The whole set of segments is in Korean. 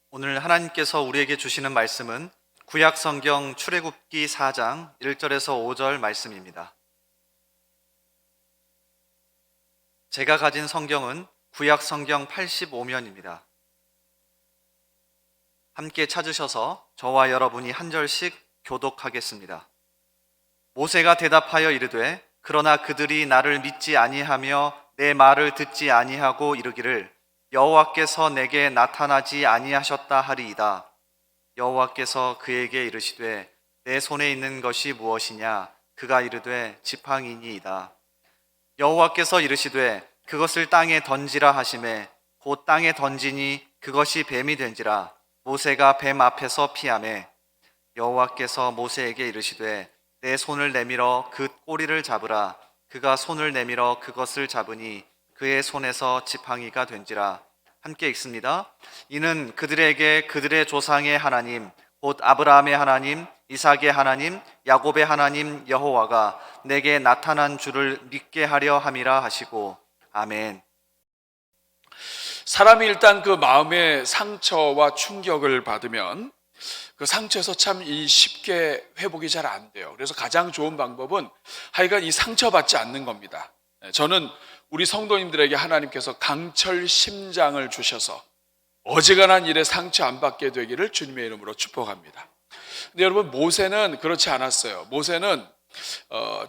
오늘 하나님께서 우리에게 주시는 말씀은 구약 성경 출애굽기 4장 1절에서 5절 말씀입니다. 제가 가진 성경은 구약 성경 85면입니다. 함께 찾으셔서 저와 여러분이 한 절씩 교독하겠습니다. 모세가 대답하여 이르되 그러나 그들이 나를 믿지 아니하며 내 말을 듣지 아니하고 이르기를 여호와께서 내게 나타나지 아니하셨다 하리이다. 여호와께서 그에게 이르시되 내 손에 있는 것이 무엇이냐? 그가 이르되 지팡이니이다. 여호와께서 이르시되 그것을 땅에 던지라 하시매 곧 땅에 던지니 그것이 뱀이 된지라. 모세가 뱀 앞에서 피하매 여호와께서 모세에게 이르시되 내 손을 내밀어 그 꼬리를 잡으라. 그가 손을 내밀어 그것을 잡으니 그의 손에서 지팡이가 된지라. 함께 읽습니다. 이는 그들에게 그들의 조상의 하나님 곧 아브라함의 하나님, 이삭의 하나님, 야곱의 하나님 여호와가 내게 나타난 줄을 믿게 하려 함이라 하시고. 아멘. 사람이 일단 그 마음의 상처와 충격을 받으면 그 상처에서 참 쉽게 회복이 잘 안 돼요. 그래서 가장 좋은 방법은 하여간 이 상처받지 않는 겁니다. 저는 우리 성도님들에게 하나님께서 강철 심장을 주셔서 어지간한 일에 상처 안 받게 되기를 주님의 이름으로 축복합니다. 근데 여러분, 모세는 그렇지 않았어요. 모세는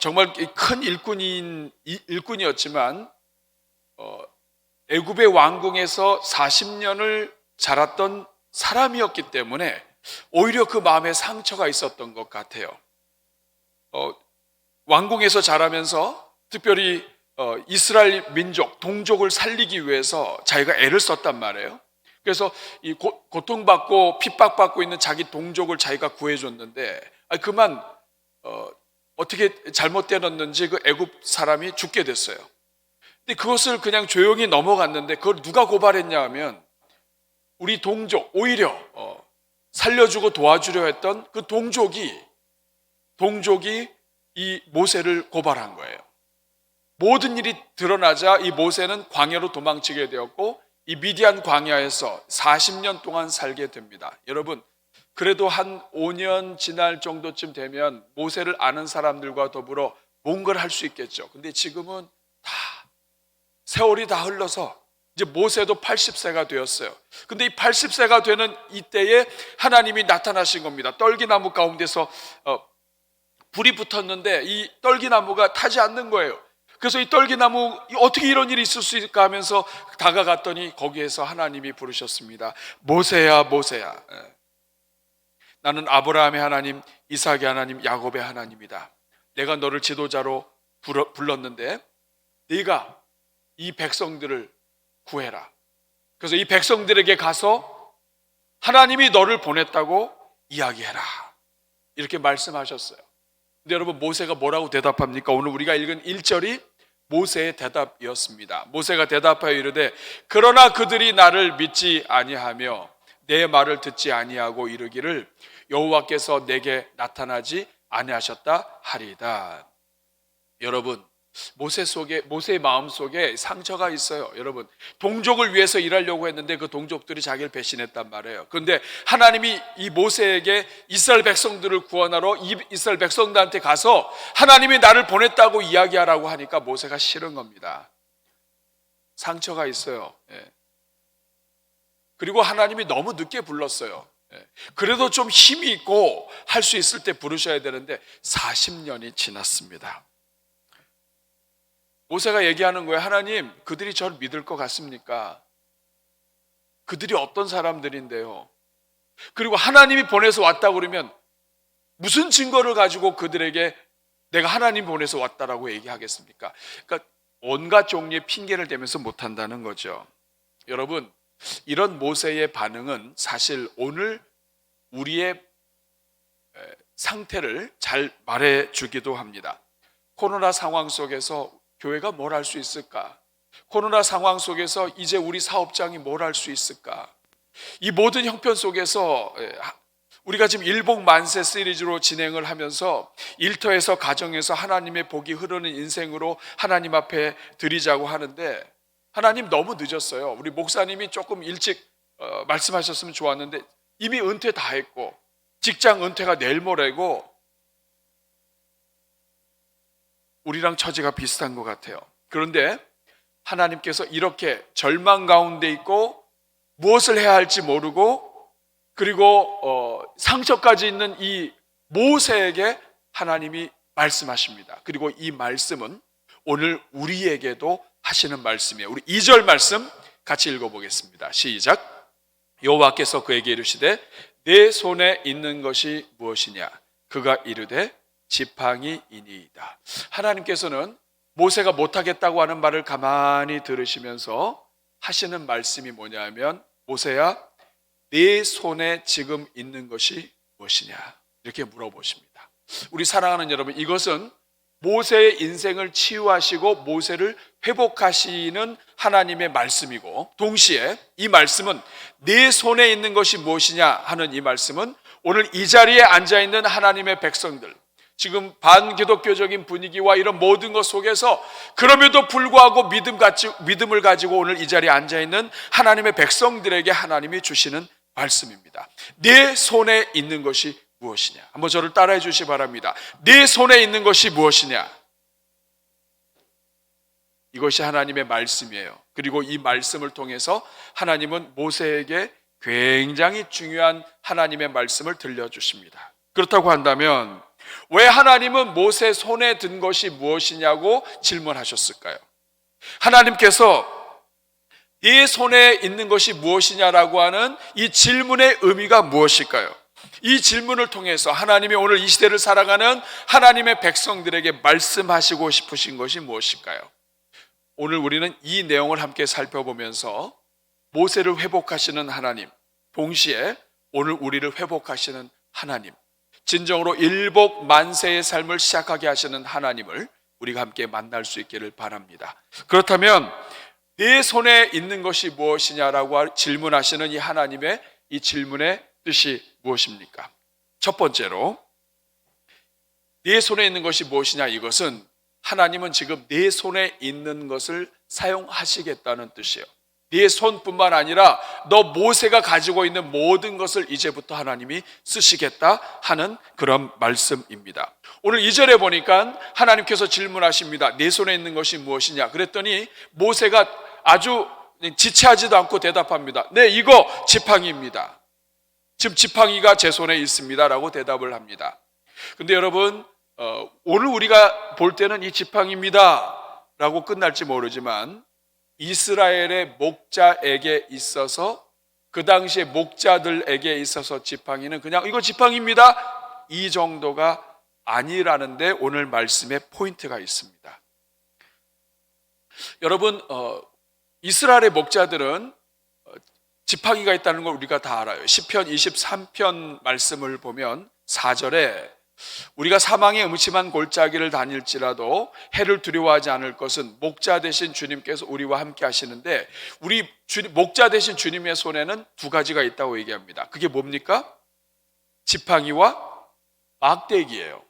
정말 큰 일꾼이었지만 애굽의 왕궁에서 40년을 자랐던 사람이었기 때문에 오히려 그 마음에 상처가 있었던 것 같아요. 왕궁에서 자라면서 특별히 이스라엘 민족, 동족을 살리기 위해서 자기가 애를 썼단 말이에요. 그래서 이 고통받고 핍박받고 있는 자기 동족을 자기가 구해줬는데 그만 어떻게 잘못되었는지 그 애굽 사람이 죽게 됐어요. 근데 그것을 그냥 조용히 넘어갔는데 그걸 누가 고발했냐 하면 우리 동족, 오히려 살려주고 도와주려 했던 그 동족이 이 모세를 고발한 거예요. 모든 일이 드러나자 이 모세는 광야로 도망치게 되었고 이 미디안 광야에서 40년 동안 살게 됩니다. 여러분, 그래도 한 5년 지날 정도쯤 되면 모세를 아는 사람들과 더불어 뭔가를 할 수 있겠죠. 근데 지금은 세월이 다 흘러서 이제 모세도 80세가 되었어요. 근데 이 80세가 되는 이때에 하나님이 나타나신 겁니다. 떨기나무 가운데서 불이 붙었는데 이 떨기나무가 타지 않는 거예요. 그래서 이 떨기나무 어떻게 이런 일이 있을 수 있을까 하면서 다가갔더니 거기에서 하나님이 부르셨습니다. 모세야, 모세야. 나는 아브라함의 하나님, 이삭의 하나님, 야곱의 하나님이다. 내가 너를 지도자로 불렀는데 네가 이 백성들을 구해라. 그래서 이 백성들에게 가서 하나님이 너를 보냈다고 이야기해라. 이렇게 말씀하셨어요. 근데 여러분, 모세가 뭐라고 대답합니까? 오늘 우리가 읽은 1절이 모세의 대답이었습니다. 모세가 대답하여 이르되 그러나 그들이 나를 믿지 아니하며 내 말을 듣지 아니하고 이르기를 여호와께서 내게 나타나지 아니하셨다 하리이다. 여러분, 모세의 마음 속에 상처가 있어요. 여러분, 동족을 위해서 일하려고 했는데 그 동족들이 자기를 배신했단 말이에요. 그런데 하나님이 이 모세에게 이스라엘 백성들을 구원하러 이스라엘 백성들한테 가서 하나님이 나를 보냈다고 이야기하라고 하니까 모세가 싫은 겁니다. 상처가 있어요. 그리고 하나님이 너무 늦게 불렀어요. 그래도 좀 힘이 있고 할 수 있을 때 부르셔야 되는데 40년이 지났습니다. 모세가 얘기하는 거예요. 하나님, 그들이 저를 믿을 것 같습니까? 그들이 어떤 사람들인데요? 그리고 하나님이 보내서 왔다고 그러면 무슨 증거를 가지고 그들에게 내가 하나님 보내서 왔다라고 얘기하겠습니까? 그러니까 온갖 종류의 핑계를 대면서 못한다는 거죠. 여러분, 이런 모세의 반응은 사실 오늘 우리의 상태를 잘 말해주기도 합니다. 코로나 상황 속에서 교회가 뭘 할 수 있을까? 코로나 상황 속에서 이제 우리 사업장이 뭘 할 수 있을까? 이 모든 형편 속에서 우리가 지금 일복 만세 시리즈로 진행을 하면서 일터에서 가정에서 하나님의 복이 흐르는 인생으로 하나님 앞에 드리자고 하는데 하나님 너무 늦었어요. 우리 목사님이 조금 일찍 말씀하셨으면 좋았는데 이미 은퇴 다 했고 직장 은퇴가 내일 모레고 우리랑 처지가 비슷한 것 같아요. 그런데 하나님께서 이렇게 절망 가운데 있고 무엇을 해야 할지 모르고 그리고 상처까지 있는 이 모세에게 하나님이 말씀하십니다. 그리고 이 말씀은 오늘 우리에게도 하시는 말씀이에요. 우리 2절 말씀 같이 읽어보겠습니다. 시작. 여호와께서 그에게 이르시되 내 손에 있는 것이 무엇이냐? 그가 이르되 지팡이이니이다. 하나님께서는 모세가 못하겠다고 하는 말을 가만히 들으시면서 하시는 말씀이 뭐냐면 모세야 네 손에 지금 있는 것이 무엇이냐? 이렇게 물어보십니다. 우리 사랑하는 여러분, 이것은 모세의 인생을 치유하시고 모세를 회복하시는 하나님의 말씀이고 동시에 이 말씀은 네 손에 있는 것이 무엇이냐 하는 이 말씀은 오늘 이 자리에 앉아있는 하나님의 백성들, 지금 반기독교적인 분위기와 이런 모든 것 속에서 그럼에도 불구하고 믿음을 가지고 오늘 이 자리에 앉아있는 하나님의 백성들에게 하나님이 주시는 말씀입니다. 네 손에 있는 것이 무엇이냐? 한번 저를 따라해 주시기 바랍니다. 네 손에 있는 것이 무엇이냐? 이것이 하나님의 말씀이에요. 그리고 이 말씀을 통해서 하나님은 모세에게 굉장히 중요한 하나님의 말씀을 들려주십니다. 그렇다고 한다면 왜 하나님은 모세 손에 든 것이 무엇이냐고 질문하셨을까요? 하나님께서 네 손에 있는 것이 무엇이냐라고 하는 이 질문의 의미가 무엇일까요? 이 질문을 통해서 하나님이 오늘 이 시대를 살아가는 하나님의 백성들에게 말씀하시고 싶으신 것이 무엇일까요? 오늘 우리는 이 내용을 함께 살펴보면서 모세를 회복하시는 하나님, 동시에 오늘 우리를 회복하시는 하나님, 진정으로 일복 만세의 삶을 시작하게 하시는 하나님을 우리가 함께 만날 수 있기를 바랍니다. 그렇다면 네 손에 있는 것이 무엇이냐라고 질문하시는 이 하나님의 이 질문의 뜻이 무엇입니까? 첫 번째로 네 손에 있는 것이 무엇이냐, 이것은 하나님은 지금 네 손에 있는 것을 사용하시겠다는 뜻이에요. 네 손뿐만 아니라 너 모세가 가지고 있는 모든 것을 이제부터 하나님이 쓰시겠다 하는 그런 말씀입니다. 오늘 2절에 보니까 하나님께서 질문하십니다. 네 손에 있는 것이 무엇이냐? 그랬더니 모세가 아주 지체하지도 않고 대답합니다. 네, 이거 지팡이입니다. 지금 지팡이가 제 손에 있습니다 라고 대답을 합니다. 근데 여러분, 오늘 우리가 볼 때는 이 지팡이입니다 라고 끝날지 모르지만 이스라엘의 목자에게 있어서, 그 당시에 목자들에게 있어서 지팡이는 그냥 이거 지팡이입니다 이 정도가 아니라는데 오늘 말씀에 포인트가 있습니다. 여러분, 이스라엘의 목자들은 지팡이가 있다는 걸 우리가 다 알아요. 시편 23편 말씀을 보면 4절에 우리가 사망의 음침한 골짜기를 다닐지라도 해를 두려워하지 않을 것은 목자 되신 주님께서 우리와 함께 하시는데, 우리 목자 되신 주님의 손에는 두 가지가 있다고 얘기합니다. 그게 뭡니까? 지팡이와 막대기예요.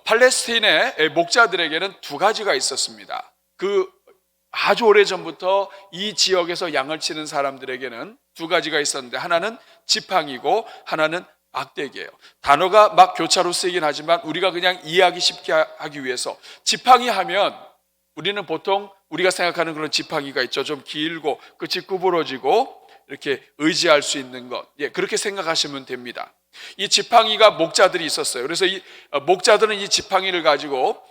팔레스틴의 목자들에게는 두 가지가 있었습니다. 아주 오래전부터 이 지역에서 양을 치는 사람들에게는 두 가지가 있었는데, 하나는 지팡이고 하나는 막대기예요. 단어가 막 교차로 쓰이긴 하지만 우리가 그냥 이해하기 쉽게 하기 위해서, 지팡이 하면 우리는 보통 우리가 생각하는 그런 지팡이가 있죠. 좀 길고 끝이 구부러지고 이렇게 의지할 수 있는 것, 그렇게 생각하시면 됩니다. 이 지팡이가 목자들이 있었어요. 그래서 이 목자들은 이 지팡이를 가지고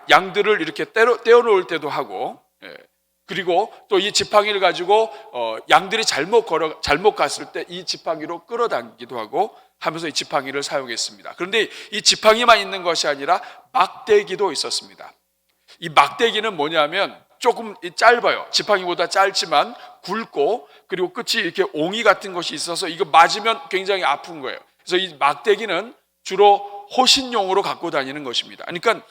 양들을 이렇게 떼어놓을 때도 하고, 그리고 또 이 지팡이를 가지고 양들이 잘못 갔을 때 이 지팡이로 끌어당기기도 하고 하면서 이 지팡이를 사용했습니다. 그런데 이 지팡이만 있는 것이 아니라 막대기도 있었습니다. 이 막대기는 뭐냐면 조금 짧아요. 지팡이보다 짧지만 굵고, 그리고 끝이 이렇게 옹이 같은 것이 있어서 이거 맞으면 굉장히 아픈 거예요. 그래서 이 막대기는 주로 호신용으로 갖고 다니는 것입니다. 그러니까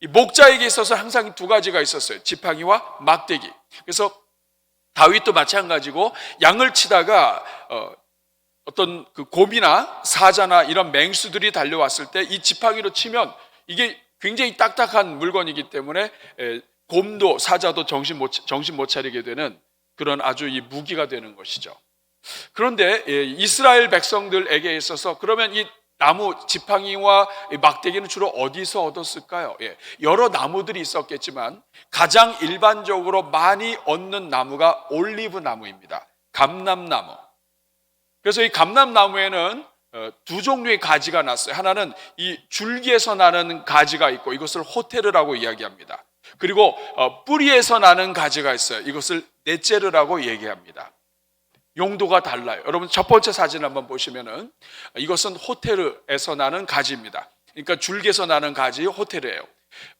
이 목자에게 있어서 항상 두 가지가 있었어요. 지팡이와 막대기. 그래서 다윗도 마찬가지고 양을 치다가 어떤 그 곰이나 사자나 이런 맹수들이 달려왔을 때 이 지팡이로 치면 이게 굉장히 딱딱한 물건이기 때문에 곰도 사자도 정신 못 차리게 되는 그런 아주 이 무기가 되는 것이죠. 그런데 이스라엘 백성들에게 있어서 그러면 이 나무 지팡이와 이 막대기는 주로 어디서 얻었을까요? 여러 나무들이 있었겠지만 가장 일반적으로 많이 얻는 나무가 올리브 나무입니다. 감람나무. 그래서 이 감람나무에는 두 종류의 가지가 났어요. 하나는 이 줄기에서 나는 가지가 있고 이것을 호테르라고 이야기합니다. 그리고 뿌리에서 나는 가지가 있어요. 이것을 넷제르라고 얘기합니다. 용도가 달라요. 여러분 첫 번째 사진 한번 보시면은 이것은 호테르에서 나는 가지입니다. 그러니까 줄기에서 나는 가지 호테르예요.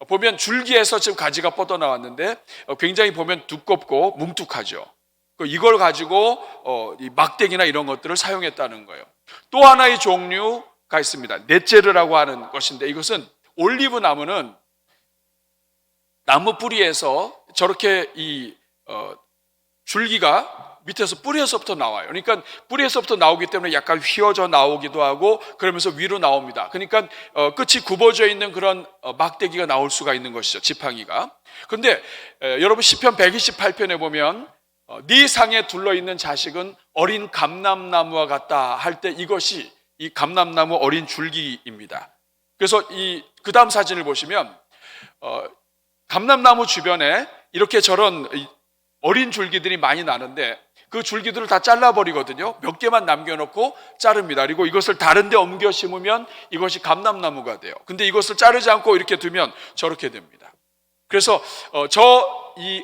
보면 줄기에서 지금 가지가 뻗어 나왔는데 굉장히 보면 두껍고 뭉툭하죠. 이걸 가지고 이 막대기나 이런 것들을 사용했다는 거예요. 또 하나의 종류가 있습니다. 넷제르라고 하는 것인데 이것은 올리브 나무는 나무 뿌리에서 저렇게 이 줄기가 밑에서 뿌리에서부터 나와요. 그러니까 뿌리에서부터 나오기 때문에 약간 휘어져 나오기도 하고 그러면서 위로 나옵니다. 그러니까 끝이 굽어져 있는 그런 막대기가 나올 수가 있는 것이죠. 지팡이가. 그런데 여러분 시편 128편에 보면 네 상에 둘러있는 자식은 어린 감람나무와 같다 할 때 이것이 이 감람나무 어린 줄기입니다. 그래서 그 다음 사진을 보시면 감람나무 주변에 이렇게 저런 어린 줄기들이 많이 나는데 그 줄기들을 다 잘라버리거든요. 몇 개만 남겨놓고 자릅니다. 그리고 이것을 다른 데 옮겨 심으면 이것이 감람나무가 돼요. 근데 이것을 자르지 않고 이렇게 두면 저렇게 됩니다. 그래서 이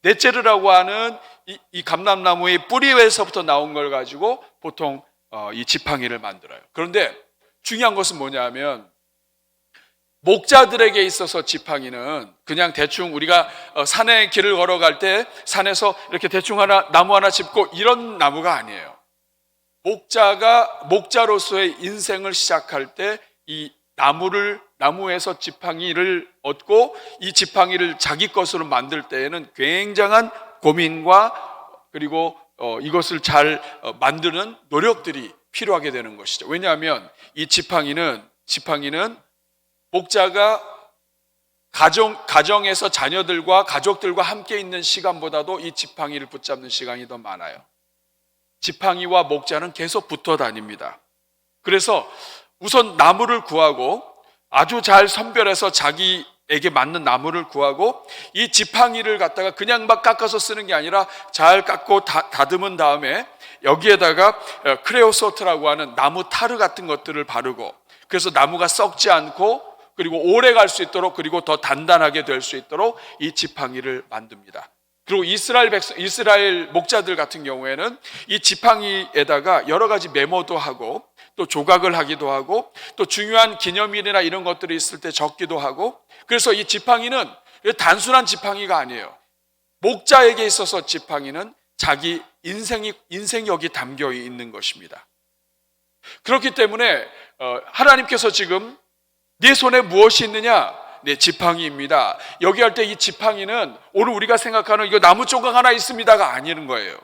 넷제르라고 하는 이 감람나무의 뿌리에서부터 나온 걸 가지고 보통 이 지팡이를 만들어요. 그런데 중요한 것은 뭐냐면 목자들에게 있어서 지팡이는 그냥 대충 우리가 산에 길을 걸어갈 때 산에서 이렇게 대충 나무 하나 짚고 이런 나무가 아니에요. 목자로서의 인생을 시작할 때 이 나무에서 지팡이를 얻고 이 지팡이를 자기 것으로 만들 때에는 굉장한 고민과 그리고 이것을 잘 만드는 노력들이 필요하게 되는 것이죠. 왜냐하면 이 지팡이는 목자가 가정에서 자녀들과 가족들과 함께 있는 시간보다도 이 지팡이를 붙잡는 시간이 더 많아요. 지팡이와 목자는 계속 붙어 다닙니다. 그래서 우선 나무를 구하고 아주 잘 선별해서 자기에게 맞는 나무를 구하고 이 지팡이를 갖다가 그냥 막 깎아서 쓰는 게 아니라 잘 깎고 다듬은 다음에 여기에다가 크레오소트라고 하는 나무 타르 같은 것들을 바르고 그래서 나무가 썩지 않고 그리고 오래 갈 수 있도록 그리고 더 단단하게 될 수 있도록 이 지팡이를 만듭니다. 그리고 이스라엘 목자들 같은 경우에는 이 지팡이에다가 여러 가지 메모도 하고 또 조각을 하기도 하고 또 중요한 기념일이나 이런 것들이 있을 때 적기도 하고 그래서 이 지팡이는 단순한 지팡이가 아니에요. 목자에게 있어서 지팡이는 자기 인생이 여기 담겨 있는 것입니다. 그렇기 때문에 하나님께서 지금 네 손에 무엇이 있느냐? 네, 지팡이입니다. 여기 할 때 이 지팡이는 오늘 우리가 생각하는 이거 나무 조각 하나 있습니다가 아니는 거예요.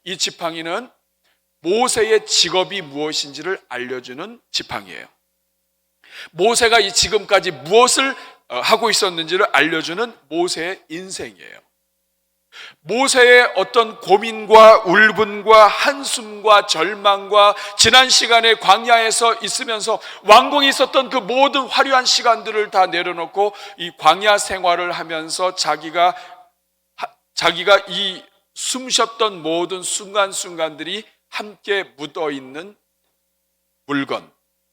이 지팡이는 모세의 직업이 무엇인지를 알려주는 지팡이에요. 모세가 이 지금까지 무엇을 하고 있었는지를 알려주는 모세의 인생이에요. 모세의 어떤 고민과 울분과 한숨과 절망과 지난 시간에 광야에서 있으면서 왕궁에 있었던 그 모든 화려한 시간들을 다 내려놓고 이 광야 생활을 하면서 자기가 이 숨쉬었던 모든 순간순간들이 함께 묻어있는 물건,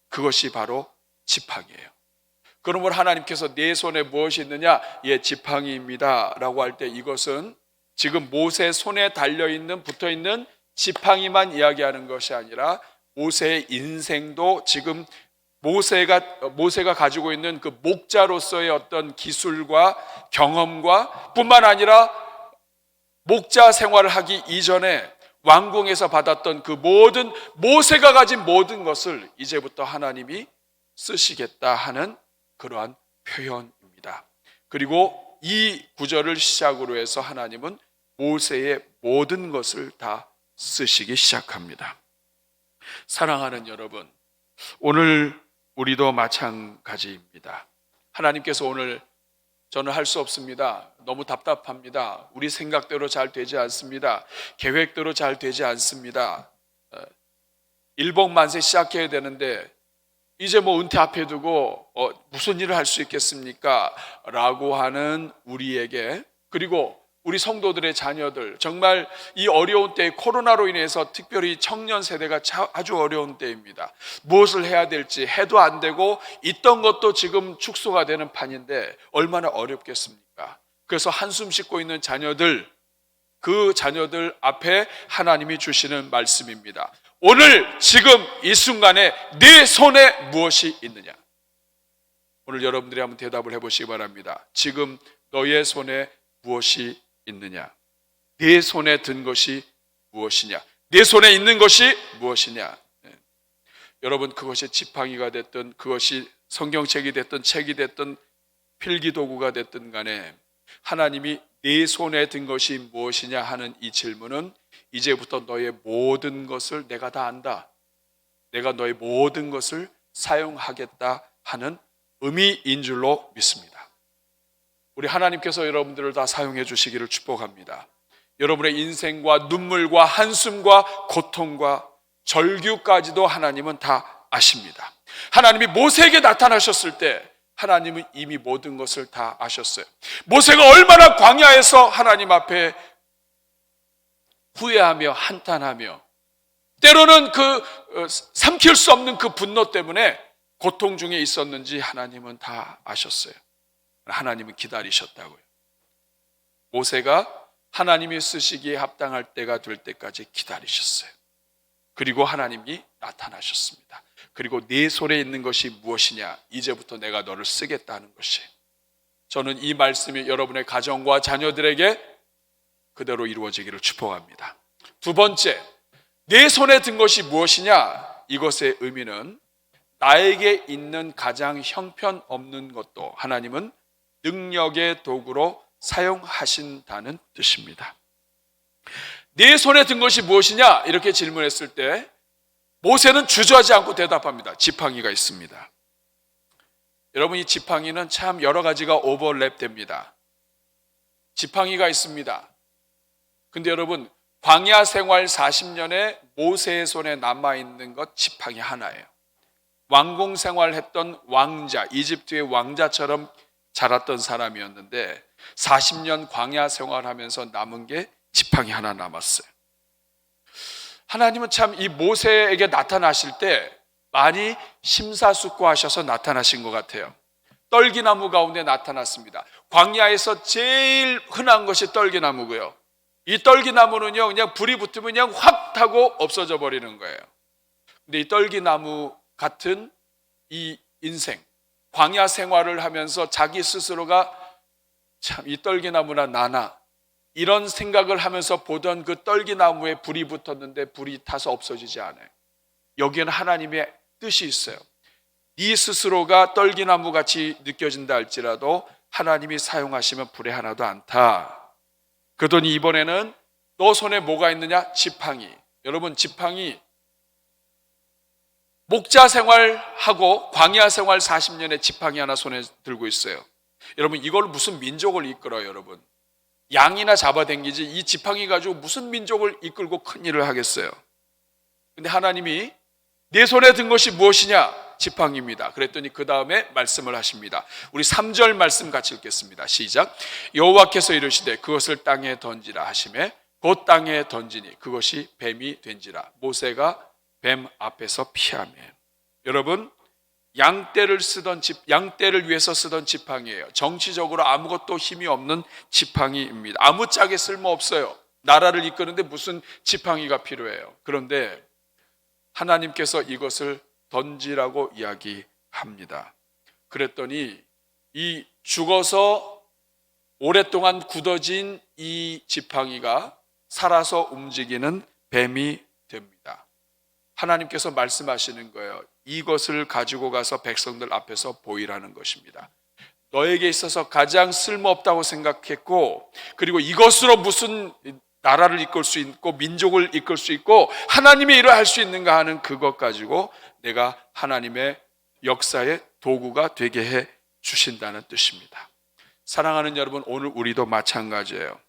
그것이 바로 지팡이에요. 그러므로 하나님께서 내 손에 무엇이 있느냐? 예, 지팡이입니다 라고 할 때 이것은 지금 모세 손에 달려있는 붙어있는 지팡이만 이야기하는 것이 아니라 모세의 인생도 지금 모세가 가지고 있는 그 목자로서의 어떤 기술과 경험과 뿐만 아니라 목자 생활을 하기 이전에 왕궁에서 받았던 그 모든 모세가 가진 모든 것을 이제부터 하나님이 쓰시겠다 하는 그러한 표현입니다. 그리고 이 구절을 시작으로 해서 하나님은 모세의 모든 것을 다 쓰시기 시작합니다. 사랑하는 여러분, 오늘 우리도 마찬가지입니다. 하나님께서 오늘 저는 할 수 없습니다. 너무 답답합니다. 우리 생각대로 잘 되지 않습니다. 계획대로 잘 되지 않습니다. 일복 만세 시작해야 되는데 이제 뭐 은퇴 앞에 두고 무슨 일을 할 수 있겠습니까? 라고 하는 우리에게, 그리고 우리 성도들의 자녀들, 정말 이 어려운 때에 코로나로 인해서 특별히 청년 세대가 아주 어려운 때입니다. 무엇을 해야 될지 해도 안 되고 있던 것도 지금 축소가 되는 판인데 얼마나 어렵겠습니까? 그래서 한숨 씻고 있는 자녀들, 그 자녀들 앞에 하나님이 주시는 말씀입니다. 오늘 지금 이 순간에 네 손에 무엇이 있느냐? 오늘 여러분들이 한번 대답을 해보시기 바랍니다. 지금 너의 손에 무엇이 있느냐? 네 손에 든 것이 무엇이냐? 네 손에 있는 것이 무엇이냐? 여러분, 그것이 지팡이가 됐든 그것이 성경책이 됐든 책이 됐든 필기도구가 됐든 간에 하나님이 네 손에 든 것이 무엇이냐 하는 이 질문은 이제부터 너의 모든 것을 내가 다 안다, 내가 너의 모든 것을 사용하겠다 하는 의미인 줄로 믿습니다. 우리 하나님께서 여러분들을 다 사용해 주시기를 축복합니다. 여러분의 인생과 눈물과 한숨과 고통과 절규까지도 하나님은 다 아십니다. 하나님이 모세에게 나타나셨을 때 하나님은 이미 모든 것을 다 아셨어요. 모세가 얼마나 광야에서 하나님 앞에 후회하며 한탄하며 때로는 삼킬 수 없는 그 분노 때문에 고통 중에 있었는지 하나님은 다 아셨어요. 하나님은 기다리셨다고요. 모세가 하나님이 쓰시기에 합당할 때가 될 때까지 기다리셨어요. 그리고 하나님이 나타나셨습니다. 그리고 네 손에 있는 것이 무엇이냐? 이제부터 내가 너를 쓰겠다는 것이. 저는 이 말씀이 여러분의 가정과 자녀들에게 그대로 이루어지기를 축복합니다. 두 번째, 내 손에 든 것이 무엇이냐? 이것의 의미는 나에게 있는 가장 형편없는 것도 하나님은 능력의 도구로 사용하신다는 뜻입니다. 네 손에 든 것이 무엇이냐? 이렇게 질문했을 때 모세는 주저하지 않고 대답합니다. 지팡이가 있습니다. 여러분, 이 지팡이는 참 여러 가지가 오버랩됩니다. 지팡이가 있습니다. 근데 여러분, 광야 생활 40년에 모세의 손에 남아있는 것 지팡이 하나예요. 왕궁 생활했던 왕자, 이집트의 왕자처럼 자랐던 사람이었는데 40년 광야 생활하면서 남은 게 지팡이 하나 남았어요. 하나님은 참 이 모세에게 나타나실 때 많이 심사숙고하셔서 나타나신 것 같아요. 떨기나무 가운데 나타났습니다. 광야에서 제일 흔한 것이 떨기나무고요. 이 떨기나무는요, 그냥 불이 붙으면 그냥 확 타고 없어져 버리는 거예요. 근데 이 떨기나무 같은 이 인생, 광야 생활을 하면서 자기 스스로가 참 이 떨기나무나 나나 이런 생각을 하면서 보던 그 떨기나무에 불이 붙었는데 불이 타서 없어지지 않아요. 여기에는 하나님의 뜻이 있어요. 네 스스로가 떨기나무 같이 느껴진다 할지라도 하나님이 사용하시면 불에 하나도 안 타. 그러더니 이번에는 너 손에 뭐가 있느냐? 지팡이. 여러분, 지팡이 목자 생활하고 광야 생활 40년에 지팡이 하나 손에 들고 있어요. 여러분, 이걸 무슨 민족을 이끌어요? 여러분, 양이나 잡아당기지 이 지팡이 가지고 무슨 민족을 이끌고 큰 일을 하겠어요? 근데 하나님이 내 손에 든 것이 무엇이냐? 지팡이입니다. 그랬더니 그 다음에 말씀을 하십니다. 우리 3절 말씀 같이 읽겠습니다. 시작. 여호와께서 이르시되 그것을 땅에 던지라 하시매 곧 땅에 던지니 그것이 뱀이 된지라. 모세가 뱀 앞에서 피하며. 여러분, 양떼를 위해서 쓰던 지팡이에요. 정치적으로 아무것도 힘이 없는 지팡이입니다. 아무짝에 쓸모없어요. 나라를 이끄는데 무슨 지팡이가 필요해요. 그런데 하나님께서 이것을 던지라고 이야기합니다. 그랬더니 이 죽어서 오랫동안 굳어진 이 지팡이가 살아서 움직이는 뱀이 됩니다. 하나님께서 말씀하시는 거예요. 이것을 가지고 가서 백성들 앞에서 보이라는 것입니다. 너에게 있어서 가장 쓸모없다고 생각했고, 그리고 이것으로 무슨 나라를 이끌 수 있고 민족을 이끌 수 있고 하나님의 일을 할 수 있는가 하는 그것 가지고 내가 하나님의 역사의 도구가 되게 해 주신다는 뜻입니다. 사랑하는 여러분, 오늘 우리도 마찬가지예요.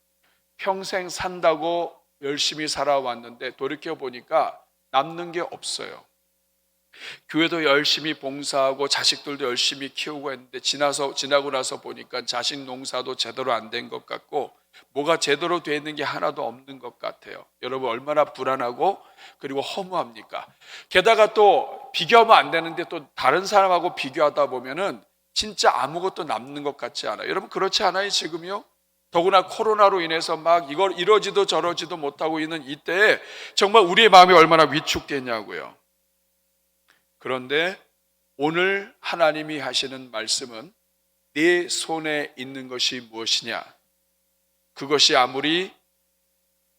평생 산다고 열심히 살아왔는데 돌이켜보니까 남는 게 없어요. 교회도 열심히 봉사하고 자식들도 열심히 키우고 했는데 지나고 나서 보니까 자식 농사도 제대로 안 된 것 같고 뭐가 제대로 되어 있는 게 하나도 없는 것 같아요. 여러분 얼마나 불안하고 그리고 허무합니까? 게다가 또 비교하면 안 되는데 또 다른 사람하고 비교하다 보면은 진짜 아무것도 남는 것 같지 않아요? 여러분 그렇지 않아요 지금요? 더구나 코로나로 인해서 막 이걸 이러지도 저러지도 못하고 있는 이때에 정말 우리의 마음이 얼마나 위축되냐고요. 그런데 오늘 하나님이 하시는 말씀은 네 손에 있는 것이 무엇이냐? 그것이 아무리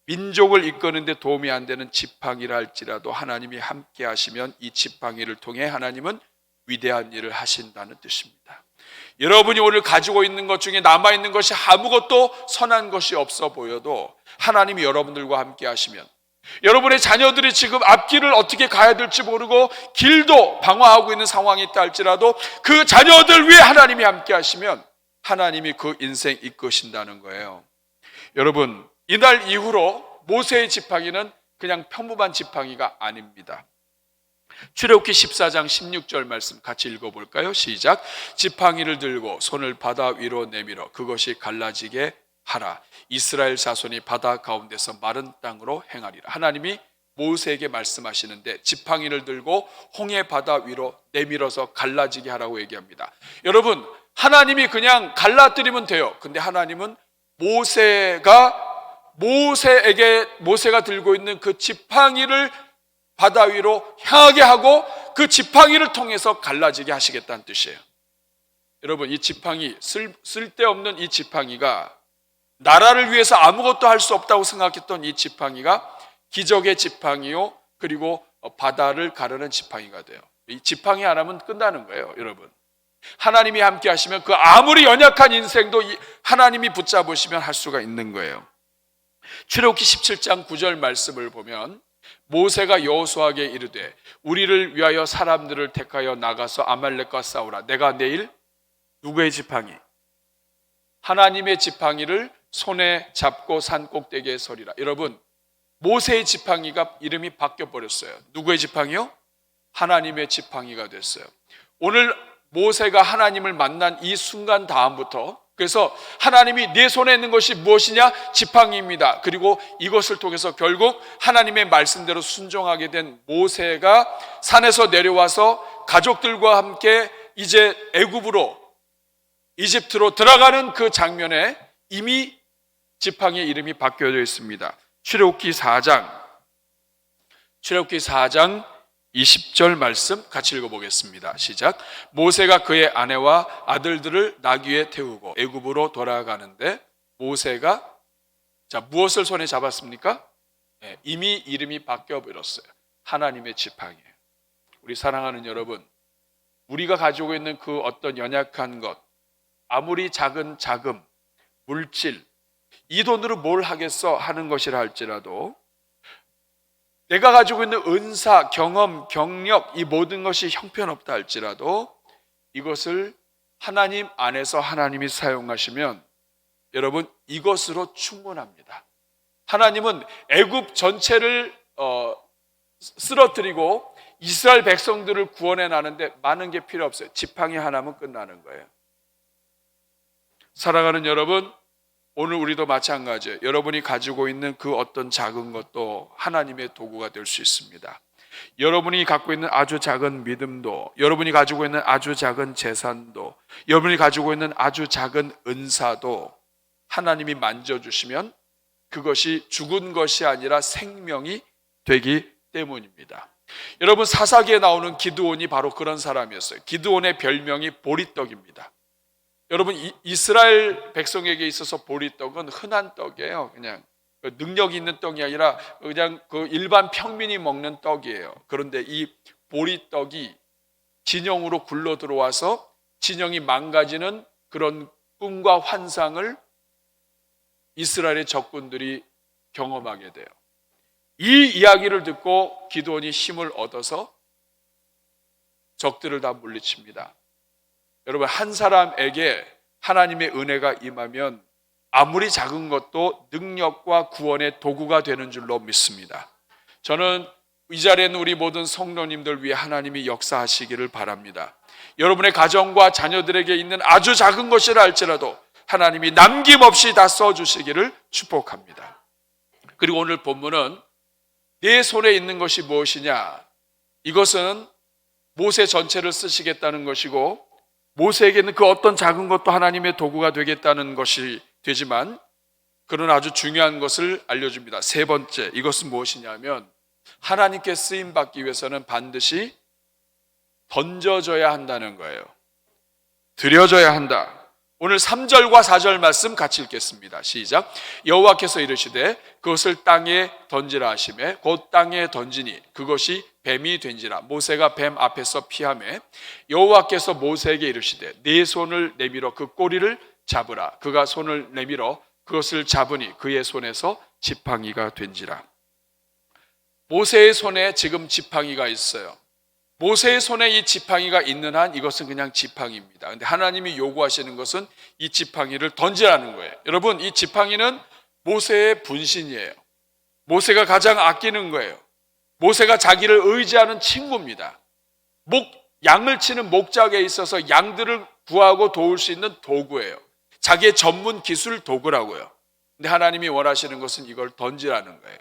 민족을 이끄는데 도움이 안 되는 지팡이라 할지라도 하나님이 함께 하시면 이 지팡이를 통해 하나님은 위대한 일을 하신다는 뜻입니다. 여러분이 오늘 가지고 있는 것 중에 남아있는 것이 아무것도 선한 것이 없어 보여도 하나님이 여러분들과 함께 하시면, 여러분의 자녀들이 지금 앞길을 어떻게 가야 될지 모르고 길도 방황하고 있는 상황이 있다 할지라도 그 자녀들 위해 하나님이 함께 하시면 하나님이 그 인생 이끄신다는 거예요. 여러분 이날 이후로 모세의 지팡이는 그냥 평범한 지팡이가 아닙니다. 출애굽기 14장 16절 말씀 같이 읽어볼까요? 시작. 지팡이를 들고 손을 바다 위로 내밀어 그것이 갈라지게 하라. 이스라엘 자손이 바다 가운데서 마른 땅으로 행하리라. 하나님이 모세에게 말씀하시는데 지팡이를 들고 홍해 바다 위로 내밀어서 갈라지게 하라고 얘기합니다. 여러분 하나님이 그냥 갈라뜨리면 돼요. 근데 하나님은 모세가 들고 있는 그 지팡이를 바다 위로 향하게 하고 그 지팡이를 통해서 갈라지게 하시겠다는 뜻이에요. 여러분 이 지팡이, 쓸데없는 이 지팡이가 나라를 위해서 아무것도 할 수 없다고 생각했던 이 지팡이가 기적의 지팡이요 그리고 바다를 가르는 지팡이가 돼요. 이 지팡이 하나면 끝나는 거예요. 여러분 하나님이 함께 하시면 그 아무리 연약한 인생도 하나님이 붙잡으시면 할 수가 있는 거예요. 출애굽기 17장 9절 말씀을 보면 모세가 여호수아에게 이르되 우리를 위하여 사람들을 택하여 나가서 아말렉과 싸우라. 내가 내일 누구의 지팡이? 하나님의 지팡이를 손에 잡고 산 꼭대기에 서리라. 여러분 모세의 지팡이가 이름이 바뀌어 버렸어요. 누구의 지팡이요? 하나님의 지팡이가 됐어요. 오늘 모세가 하나님을 만난 이 순간 다음부터 그래서 하나님이 네 손에 있는 것이 무엇이냐? 지팡이입니다. 그리고 이것을 통해서 결국 하나님의 말씀대로 순종하게 된 모세가 산에서 내려와서 가족들과 함께 이제 이집트로 들어가는 그 장면에 이미 지팡이의 이름이 바뀌어져 있습니다. 출애굽기 4장 20절 말씀 같이 읽어보겠습니다. 시작. 모세가 그의 아내와 아들들을 나귀에 태우고 애굽으로 돌아가는데 모세가 무엇을 손에 잡았습니까? 이미 이름이 바뀌어 버렸어요. 하나님의 지팡이에요. 우리 사랑하는 여러분, 우리가 가지고 있는 그 어떤 연약한 것, 아무리 작은 자금, 물질, 이 돈으로 뭘 하겠어 하는 것이라 할지라도 내가 가지고 있는 은사, 경험, 경력 이 모든 것이 형편없다 할지라도 이것을 하나님 안에서 하나님이 사용하시면 여러분 이것으로 충분합니다. 하나님은 애굽 전체를 쓰러뜨리고 이스라엘 백성들을 구원해 나는데 많은 게 필요 없어요. 지팡이 하나면 끝나는 거예요. 사랑하는 여러분, 오늘 우리도 마찬가지예요. 여러분이 가지고 있는 그 어떤 작은 것도 하나님의 도구가 될 수 있습니다. 여러분이 갖고 있는 아주 작은 믿음도, 여러분이 가지고 있는 아주 작은 재산도, 여러분이 가지고 있는 아주 작은 은사도 하나님이 만져주시면 그것이 죽은 것이 아니라 생명이 되기 때문입니다. 여러분 사사기에 나오는 기드온이 바로 그런 사람이었어요. 기드온의 별명이 보리떡입니다. 여러분 이스라엘 백성에게 있어서 보리떡은 흔한 떡이에요. 그냥 능력 있는 떡이 아니라 그냥 그 일반 평민이 먹는 떡이에요. 그런데 이 보리떡이 진영으로 굴러 들어와서 진영이 망가지는 그런 꿈과 환상을 이스라엘의 적군들이 경험하게 돼요. 이 이야기를 듣고 기드온이 힘을 얻어서 적들을 다 물리칩니다. 여러분 한 사람에게 하나님의 은혜가 임하면 아무리 작은 것도 능력과 구원의 도구가 되는 줄로 믿습니다. 저는 이 자리에 있는 우리 모든 성도님들 위해 하나님이 역사하시기를 바랍니다. 여러분의 가정과 자녀들에게 있는 아주 작은 것이라 할지라도 하나님이 남김없이 다 써주시기를 축복합니다. 그리고 오늘 본문은 내 손에 있는 것이 무엇이냐? 이것은 모세 전체를 쓰시겠다는 것이고 모세에게는 그 어떤 작은 것도 하나님의 도구가 되겠다는 것이 되지만 그런 아주 중요한 것을 알려줍니다. 세 번째, 이것은 무엇이냐면 하나님께 쓰임받기 위해서는 반드시 던져져야 한다는 거예요. 드려져야 한다. 오늘 3절과 4절 말씀 같이 읽겠습니다. 시작. 여호와께서 이르시되 그것을 땅에 던지라 하시매 곧 땅에 던지니 그것이 뱀이 된지라. 모세가 뱀 앞에서 피하매 여호와께서 모세에게 이르시되 네 손을 내밀어 그 꼬리를 잡으라. 그가 손을 내밀어 그것을 잡으니 그의 손에서 지팡이가 된지라. 모세의 손에 지금 지팡이가 있어요. 모세의 손에 이 지팡이가 있는 한 이것은 그냥 지팡이입니다. 근데 하나님이 요구하시는 것은 이 지팡이를 던지라는 거예요. 여러분, 이 지팡이는 모세의 분신이에요. 모세가 가장 아끼는 거예요. 모세가 자기를 의지하는 친구입니다. 양을 치는 목작에 있어서 양들을 구하고 도울 수 있는 도구예요. 자기의 전문 기술 도구라고요. 근데 하나님이 원하시는 것은 이걸 던지라는 거예요.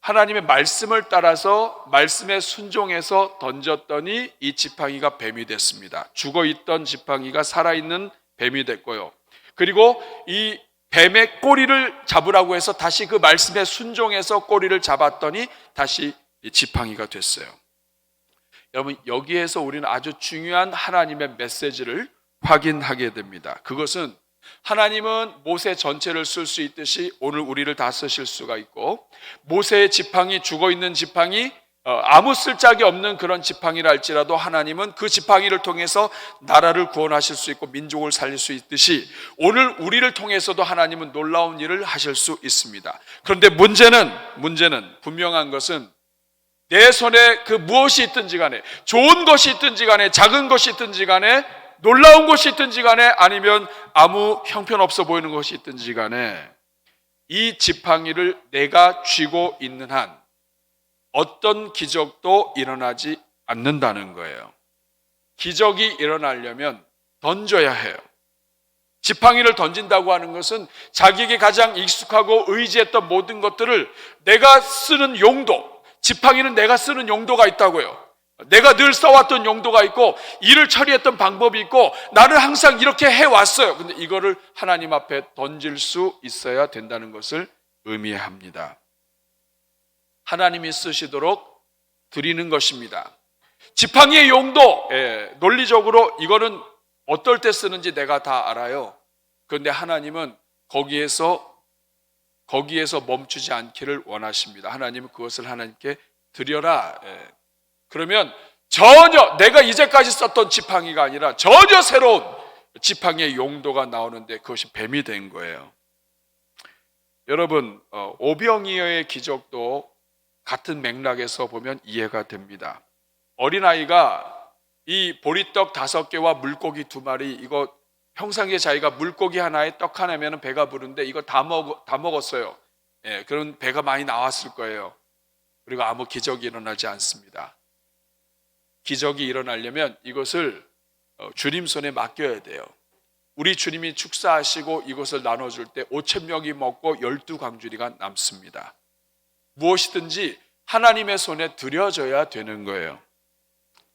하나님의 말씀을 따라서 말씀에 순종해서 던졌더니 이 지팡이가 뱀이 됐습니다. 죽어있던 지팡이가 살아있는 뱀이 됐고요. 그리고 이 뱀의 꼬리를 잡으라고 해서 다시 그 말씀에 순종해서 꼬리를 잡았더니 다시 이 지팡이가 됐어요. 여러분, 여기에서 우리는 아주 중요한 하나님의 메시지를 확인하게 됩니다. 그것은 하나님은 모세 전체를 쓸 수 있듯이 오늘 우리를 다 쓰실 수가 있고, 모세의 지팡이, 죽어있는 지팡이, 아무 쓸짝이 없는 그런 지팡이라 할지라도 하나님은 그 지팡이를 통해서 나라를 구원하실 수 있고 민족을 살릴 수 있듯이 오늘 우리를 통해서도 하나님은 놀라운 일을 하실 수 있습니다. 그런데 문제는 분명한 것은 내 손에 그 무엇이 있든지 간에, 좋은 것이 있든지 간에, 작은 것이 있든지 간에, 놀라운 것이 있든지 간에, 아니면 아무 형편없어 보이는 것이 있든지 간에 이 지팡이를 내가 쥐고 있는 한 어떤 기적도 일어나지 않는다는 거예요. 기적이 일어나려면 던져야 해요. 지팡이를 던진다고 하는 것은 자기에게 가장 익숙하고 의지했던 모든 것들을 내가 쓰는 용도, 지팡이는 내가 쓰는 용도가 있다고요. 내가 늘 써왔던 용도가 있고 일을 처리했던 방법이 있고 나는 항상 이렇게 해왔어요. 근데 이거를 하나님 앞에 던질 수 있어야 된다는 것을 의미합니다. 하나님이 쓰시도록 드리는 것입니다. 지팡이의 용도, 논리적으로 이거는 어떨 때 쓰는지 내가 다 알아요. 그런데 하나님은 거기에서 멈추지 않기를 원하십니다. 하나님은 그것을 하나님께 드려라. 그러면 전혀 내가 이제까지 썼던 지팡이가 아니라 전혀 새로운 지팡이의 용도가 나오는데 그것이 뱀이 된 거예요. 여러분, 오병이어의 기적도 같은 맥락에서 보면 이해가 됩니다. 어린아이가 이 보리떡 5개와 물고기 2마리, 이거 평상시에 자기가 물고기 하나에 떡 하나면 배가 부른데 이거 다 먹었어요. 그런 배가 많이 나왔을 거예요. 그리고 아무 기적이 일어나지 않습니다. 기적이 일어나려면 이것을 주님 손에 맡겨야 돼요. 우리 주님이 축사하시고 이것을 나눠줄 때 5,000명이 먹고 12광주리가 남습니다. 무엇이든지 하나님의 손에 드려져야 되는 거예요.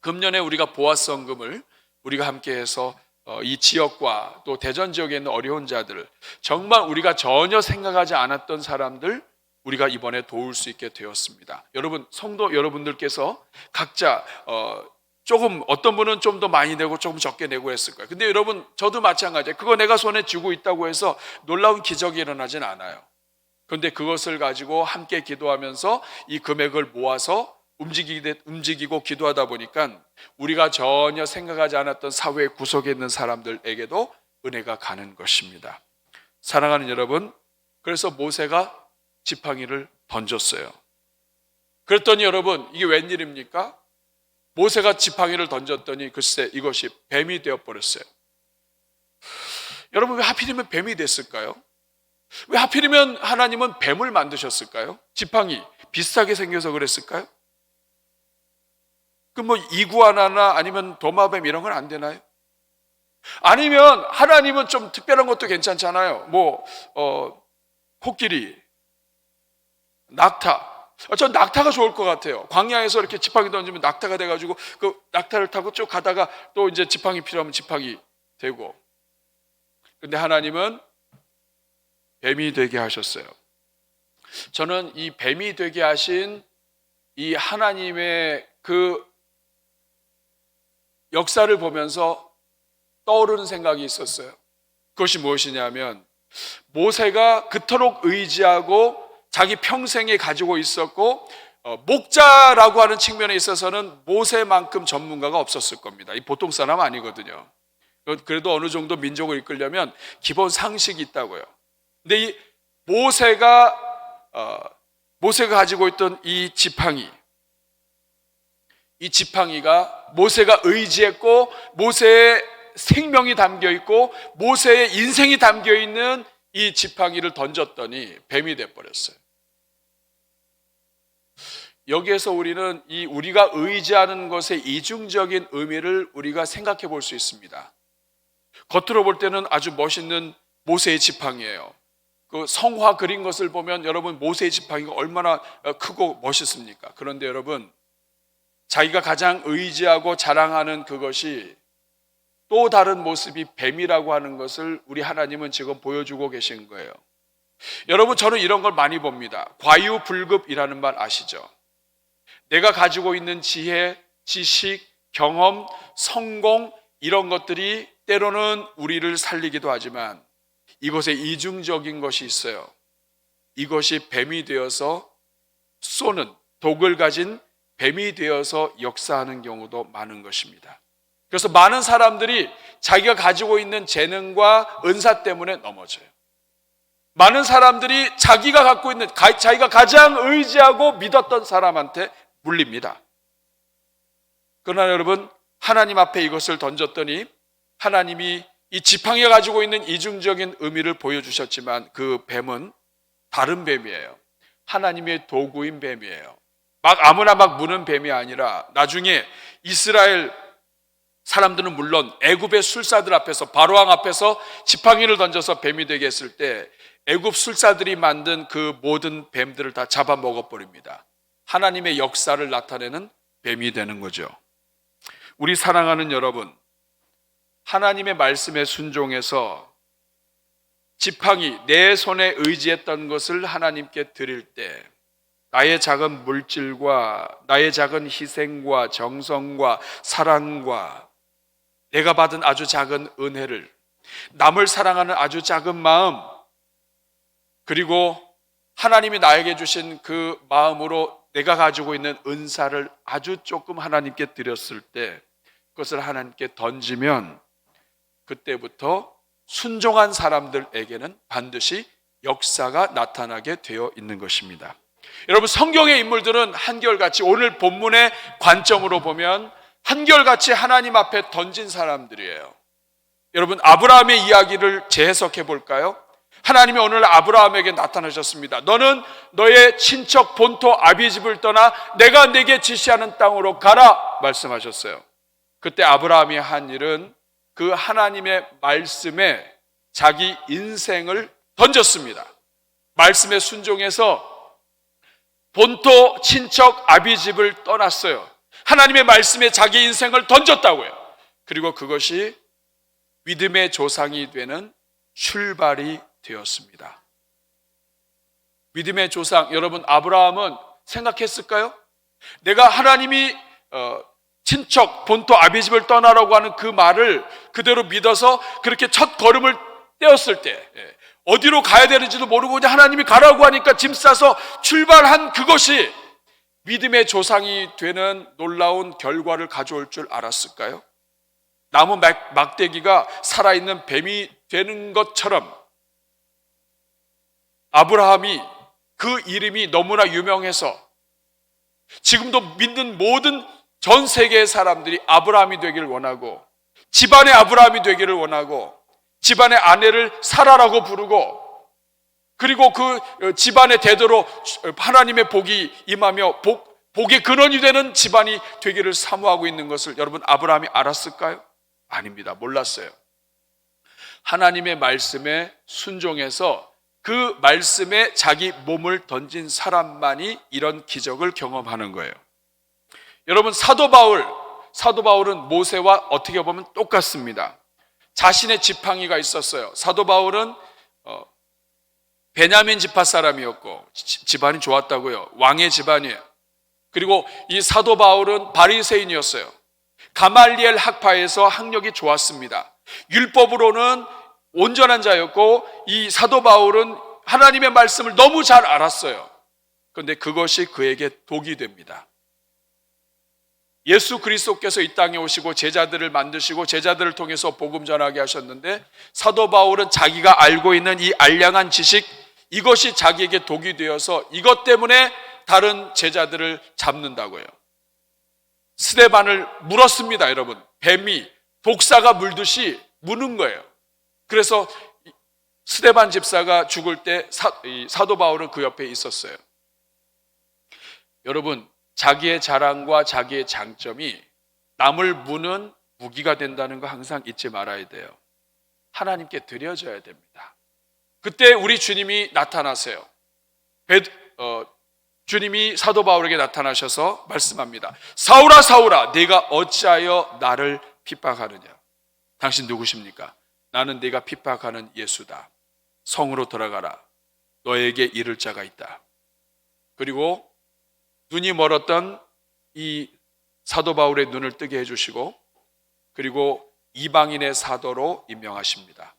금년에 우리가 보아성금을 우리가 함께해서 이 지역과 또 대전 지역에 있는 어려운 자들, 정말 우리가 전혀 생각하지 않았던 사람들 우리가 이번에 도울 수 있게 되었습니다. 여러분, 성도 여러분들께서 각자 조금, 어떤 분은 좀 더 많이 내고 조금 적게 내고 했을 거예요. 근데 여러분, 저도 마찬가지예요. 그거 내가 손에 쥐고 있다고 해서 놀라운 기적이 일어나진 않아요. 그런데 그것을 가지고 함께 기도하면서 이 금액을 모아서 움직이고 기도하다 보니까 우리가 전혀 생각하지 않았던 사회의 구석에 있는 사람들에게도 은혜가 가는 것입니다. 사랑하는 여러분, 그래서 모세가 지팡이를 던졌어요. 그랬더니 여러분, 이게 웬일입니까? 모세가 지팡이를 던졌더니 글쎄 이것이 뱀이 되어버렸어요. 여러분, 왜 하필이면 뱀이 됐을까요? 왜 하필이면 하나님은 뱀을 만드셨을까요? 지팡이 비슷하게 생겨서 그랬을까요? 그 뭐 이구아나나 아니면 도마뱀 이런 건 안 되나요? 아니면 하나님은 좀 특별한 것도 괜찮잖아요. 코끼리, 낙타. 전 낙타가 좋을 것 같아요. 광야에서 이렇게 지팡이 던지면 낙타가 돼가지고 그 낙타를 타고 쭉 가다가 또 이제 지팡이 필요하면 지팡이 되고. 근데 하나님은 뱀이 되게 하셨어요. 저는 이 뱀이 되게 하신 이 하나님의 그 역사를 보면서 떠오르는 생각이 있었어요. 그것이 무엇이냐면 모세가 그토록 의지하고 자기 평생에 가지고 있었고 목자라고 하는 측면에 있어서는 모세만큼 전문가가 없었을 겁니다. 이 보통 사람 아니거든요. 그래도 어느 정도 민족을 이끌려면 기본 상식이 있다고요. 근데 이 모세가 가지고 있던 이 지팡이가 모세가 의지했고 모세의 생명이 담겨 있고 모세의 인생이 담겨 있는 이 지팡이를 던졌더니 뱀이 돼버렸어요. 여기에서 우리는 우리가 의지하는 것의 이중적인 의미를 우리가 생각해 볼 수 있습니다. 겉으로 볼 때는 아주 멋있는 모세의 지팡이예요. 그 성화 그린 것을 보면 여러분 모세의 지팡이가 얼마나 크고 멋있습니까? 그런데 여러분, 자기가 가장 의지하고 자랑하는 그것이 또 다른 모습이 뱀이라고 하는 것을 우리 하나님은 지금 보여주고 계신 거예요. 여러분, 저는 이런 걸 많이 봅니다. 과유불급이라는 말 아시죠? 내가 가지고 있는 지혜, 지식, 경험, 성공 이런 것들이 때로는 우리를 살리기도 하지만 이것에 이중적인 것이 있어요. 이것이 뱀이 되어서 쏘는 독을 가진 뱀이 되어서 역사하는 경우도 많은 것입니다. 그래서 많은 사람들이 자기가 가지고 있는 재능과 은사 때문에 넘어져요. 많은 사람들이 자기가 갖고 있는 자기가 가장 의지하고 믿었던 사람한테 물립니다. 그러나 여러분, 하나님 앞에 이것을 던졌더니 하나님이 이 지팡이가 가지고 있는 이중적인 의미를 보여주셨지만 그 뱀은 다른 뱀이에요. 하나님의 도구인 뱀이에요. 아무나 무는 뱀이 아니라 나중에 이스라엘 사람들은 물론 애굽의 술사들 앞에서 바로왕 앞에서 지팡이를 던져서 뱀이 되게 했을 때 애굽 술사들이 만든 그 모든 뱀들을 다 잡아먹어버립니다. 하나님의 역사를 나타내는 뱀이 되는 거죠. 우리 사랑하는 여러분, 하나님의 말씀에 순종해서 지팡이 내 손에 의지했던 것을 하나님께 드릴 때 나의 작은 물질과 나의 작은 희생과 정성과 사랑과 내가 받은 아주 작은 은혜를, 남을 사랑하는 아주 작은 마음, 그리고 하나님이 나에게 주신 그 마음으로 내가 가지고 있는 은사를 아주 조금 하나님께 드렸을 때 그것을 하나님께 던지면 그때부터 순종한 사람들에게는 반드시 역사가 나타나게 되어 있는 것입니다. 여러분, 성경의 인물들은 한결같이 오늘 본문의 관점으로 보면 한결같이 하나님 앞에 던진 사람들이에요. 여러분, 아브라함의 이야기를 재해석해 볼까요? 하나님이 오늘 아브라함에게 나타나셨습니다. 너는 너의 친척 본토 아비집을 떠나 내가 네게 지시하는 땅으로 가라 말씀하셨어요. 그때 아브라함이 한 일은 그 하나님의 말씀에 자기 인생을 던졌습니다. 말씀에 순종해서 본토 친척 아비집을 떠났어요. 하나님의 말씀에 자기 인생을 던졌다고요. 그리고 그것이 믿음의 조상이 되는 출발이 되었습니다. 믿음의 조상, 여러분, 아브라함은 생각했을까요? 내가 하나님이 친척 본토 아비집을 떠나라고 하는 그 말을 그대로 믿어서 그렇게 첫 걸음을 떼었을 때 어디로 가야 되는지도 모르고 그냥 하나님이 가라고 하니까 짐 싸서 출발한 그것이 믿음의 조상이 되는 놀라운 결과를 가져올 줄 알았을까요? 나무 막대기가 살아있는 뱀이 되는 것처럼 아브라함이 그 이름이 너무나 유명해서 지금도 믿는 모든 전 세계의 사람들이 아브라함이 되기를 원하고, 집안의 아브라함이 되기를 원하고, 집안의 아내를 사라라고 부르고, 그리고 그 집안의 대대로 하나님의 복이 임하며 복의 근원이 되는 집안이 되기를 사모하고 있는 것을 여러분 아브라함이 알았을까요? 아닙니다. 몰랐어요. 하나님의 말씀에 순종해서 그 말씀에 자기 몸을 던진 사람만이 이런 기적을 경험하는 거예요. 여러분 사도 바울은 모세와 어떻게 보면 똑같습니다. 자신의 지팡이가 있었어요. 사도 바울은 베냐민 지파 사람이었고 집안이 좋았다고요. 왕의 집안이에요. 그리고 이 사도 바울은 바리새인이었어요. 가말리엘 학파에서 학력이 좋았습니다. 율법으로는 온전한 자였고, 이 사도 바울은 하나님의 말씀을 너무 잘 알았어요. 그런데 그것이 그에게 독이 됩니다. 예수 그리스도께서 이 땅에 오시고 제자들을 만드시고 제자들을 통해서 복음 전하게 하셨는데, 사도 바울은 자기가 알고 있는 이 알량한 지식, 이것이 자기에게 독이 되어서 이것 때문에 다른 제자들을 잡는다고요. 스데반을 물었습니다. 여러분, 뱀이 독사가 물듯이 무는 거예요. 그래서 스데반 집사가 죽을 때 사도 바울은 그 옆에 있었어요. 여러분, 자기의 자랑과 자기의 장점이 남을 무는 무기가 된다는 거 항상 잊지 말아야 돼요. 하나님께 드려져야 됩니다. 그때 우리 주님이 나타나세요. 주님이 사도 바울에게 나타나셔서 말씀합니다. 사울아 사울아, 네가 어찌하여 나를 핍박하느냐? 당신 누구십니까? 나는 네가 핍박하는 예수다. 성으로 돌아가라. 너에게 이를 자가 있다. 그리고 눈이 멀었던 이 사도 바울의 눈을 뜨게 해주시고, 그리고 이방인의 사도로 임명하십니다.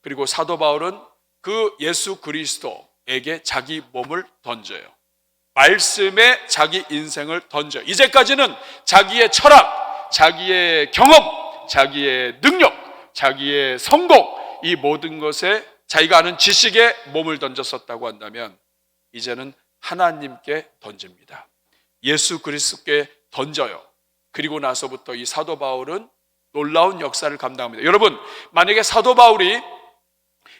그리고 사도 바울은 그 예수 그리스도에게 자기 몸을 던져요. 말씀에 자기 인생을 던져. 이제까지는 자기의 철학, 자기의 경험, 자기의 능력, 자기의 성공, 이 모든 것에 자기가 아는 지식에 몸을 던졌었다고 한다면, 이제는 하나님께 던집니다. 예수 그리스도께 던져요. 그리고 나서부터 이 사도 바울은 놀라운 역사를 감당합니다. 여러분, 만약에 사도 바울이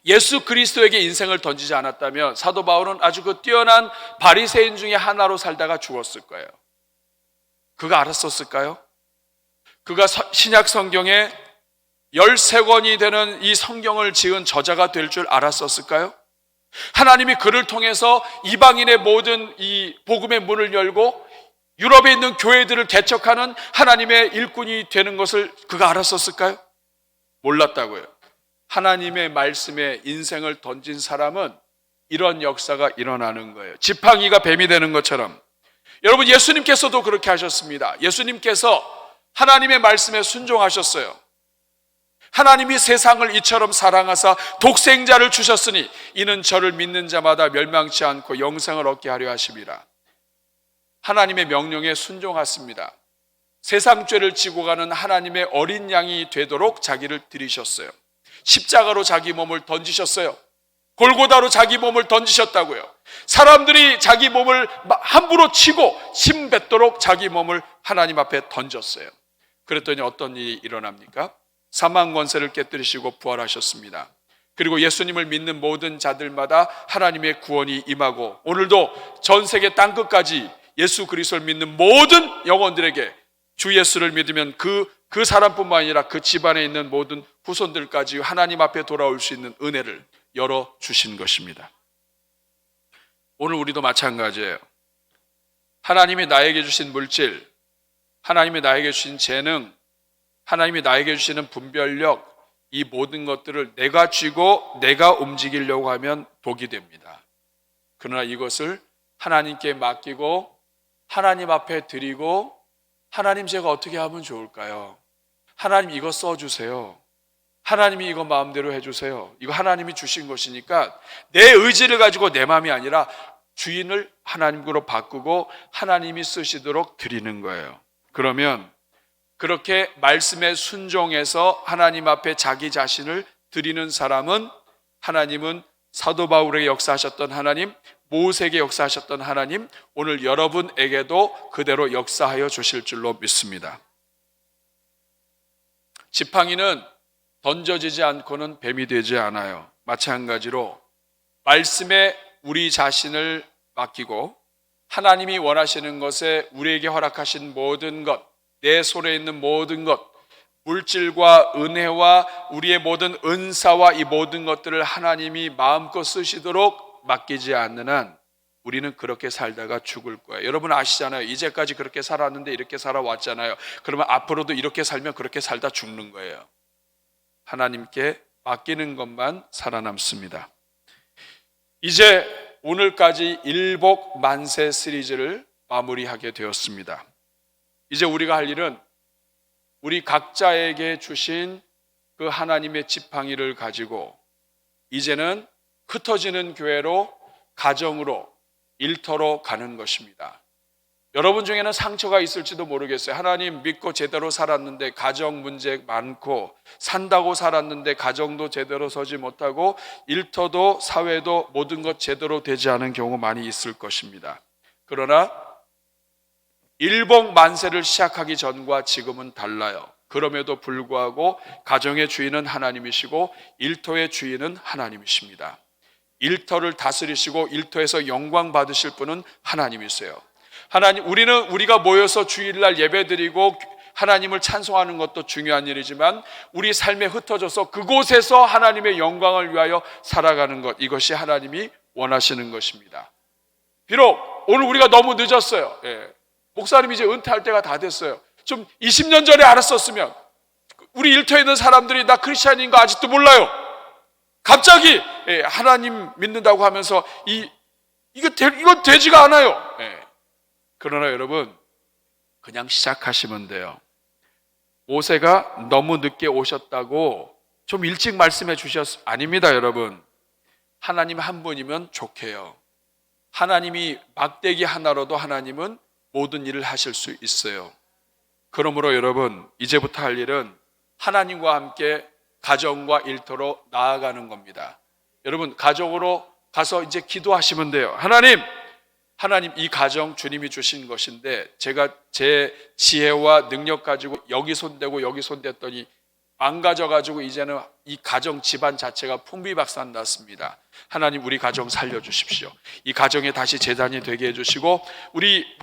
예수 그리스도에게 인생을 던지지 않았다면 사도 바울은 아주 그 뛰어난 바리새인 중에 하나로 살다가 죽었을 거예요. 그가 알았었을까요? 그가 신약 성경에 13권이 되는 이 성경을 지은 저자가 될 줄 알았었을까요? 하나님이 그를 통해서 이방인의 모든 이 복음의 문을 열고 유럽에 있는 교회들을 개척하는 하나님의 일꾼이 되는 것을 그가 알았었을까요? 몰랐다고요. 하나님의 말씀에 인생을 던진 사람은 이런 역사가 일어나는 거예요. 지팡이가 뱀이 되는 것처럼. 여러분, 예수님께서도 그렇게 하셨습니다. 예수님께서 하나님의 말씀에 순종하셨어요. 하나님이 세상을 이처럼 사랑하사 독생자를 주셨으니 이는 저를 믿는 자마다 멸망치 않고 영생을 얻게 하려 하심이라. 하나님의 명령에 순종하십니다. 세상 죄를 지고 가는 하나님의 어린 양이 되도록 자기를 드리셨어요. 십자가로 자기 몸을 던지셨어요. 골고다로 자기 몸을 던지셨다고요. 사람들이 자기 몸을 함부로 치고 침 뱉도록 자기 몸을 하나님 앞에 던졌어요. 그랬더니 어떤 일이 일어납니까? 사망 권세를 깨뜨리시고 부활하셨습니다. 그리고 예수님을 믿는 모든 자들마다 하나님의 구원이 임하고, 오늘도 전 세계 땅끝까지 예수 그리스도를 믿는 모든 영혼들에게 주 예수를 믿으면 그 사람뿐만 아니라 그 집안에 있는 모든 후손들까지 하나님 앞에 돌아올 수 있는 은혜를 열어주신 것입니다. 오늘 우리도 마찬가지예요. 하나님이 나에게 주신 물질, 하나님이 나에게 주신 재능, 하나님이 나에게 주시는 분별력, 이 모든 것들을 내가 쥐고 내가 움직이려고 하면 독이 됩니다. 그러나 이것을 하나님께 맡기고 하나님 앞에 드리고, 하나님 제가 어떻게 하면 좋을까요? 하나님 이거 써주세요. 하나님이 이거 마음대로 해주세요. 이거 하나님이 주신 것이니까 내 의지를 가지고 내 마음이 아니라 주인을 하나님으로 바꾸고 하나님이 쓰시도록 드리는 거예요. 그러면 그렇게 말씀에 순종해서 하나님 앞에 자기 자신을 드리는 사람은, 하나님은 사도 바울에게 역사하셨던 하나님, 모세에게 역사하셨던 하나님, 오늘 여러분에게도 그대로 역사하여 주실 줄로 믿습니다. 지팡이는 던져지지 않고는 뱀이 되지 않아요. 마찬가지로 말씀에 우리 자신을 맡기고 하나님이 원하시는 것에 우리에게 허락하신 모든 것, 내 손에 있는 모든 것, 물질과 은혜와 우리의 모든 은사와 이 모든 것들을 하나님이 마음껏 쓰시도록 맡기지 않는 한 우리는 그렇게 살다가 죽을 거예요. 여러분 아시잖아요. 이제까지 그렇게 살았는데 이렇게 살아왔잖아요. 그러면 앞으로도 이렇게 살면 그렇게 살다 죽는 거예요. 하나님께 맡기는 것만 살아남습니다. 이제 오늘까지 일복 만세 시리즈를 마무리하게 되었습니다. 이제 우리가 할 일은 우리 각자에게 주신 그 하나님의 지팡이를 가지고 이제는 흩어지는 교회로, 가정으로, 일터로 가는 것입니다. 여러분 중에는 상처가 있을지도 모르겠어요. 하나님 믿고 제대로 살았는데 가정 문제 많고, 산다고 살았는데 가정도 제대로 서지 못하고, 일터도 사회도 모든 것 제대로 되지 않은 경우 많이 있을 것입니다. 그러나 일복 만세를 시작하기 전과 지금은 달라요. 그럼에도 불구하고 가정의 주인은 하나님이시고 일터의 주인은 하나님이십니다. 일터를 다스리시고 일터에서 영광 받으실 분은 하나님이세요. 하나님, 우리가 모여서 주일날 예배드리고 하나님을 찬송하는 것도 중요한 일이지만 우리 삶에 흩어져서 그곳에서 하나님의 영광을 위하여 살아가는 것, 이것이 하나님이 원하시는 것입니다. 비록 오늘 우리가 너무 늦었어요. 목사님 이제 은퇴할 때가 다 됐어요. 좀 20년 전에 알았었으면, 우리 일터에 있는 사람들이 나 크리스찬인 거 아직도 몰라요. 갑자기 하나님 믿는다고 하면서 이건 되지가 않아요. 그러나 여러분, 그냥 시작하시면 돼요. 모세가 너무 늦게 오셨다고 좀 일찍 말씀해 아닙니다, 여러분. 하나님 한 분이면 좋게요. 하나님이 막대기 하나로도 하나님은 모든 일을 하실 수 있어요. 그러므로 여러분, 이제부터 할 일은 하나님과 함께 가정과 일터로 나아가는 겁니다. 여러분, 가정으로 가서 이제 기도하시면 돼요. 하나님, 이 가정 주님이 주신 것인데 제가 제 지혜와 능력 가지고 여기 손대고 여기 손댔더니 망가져가지고 이제는 이 가정 집안 자체가 풍비박산 났습니다. 하나님, 우리 가정 살려주십시오. 이 가정에 다시 재단이 되게 해주시고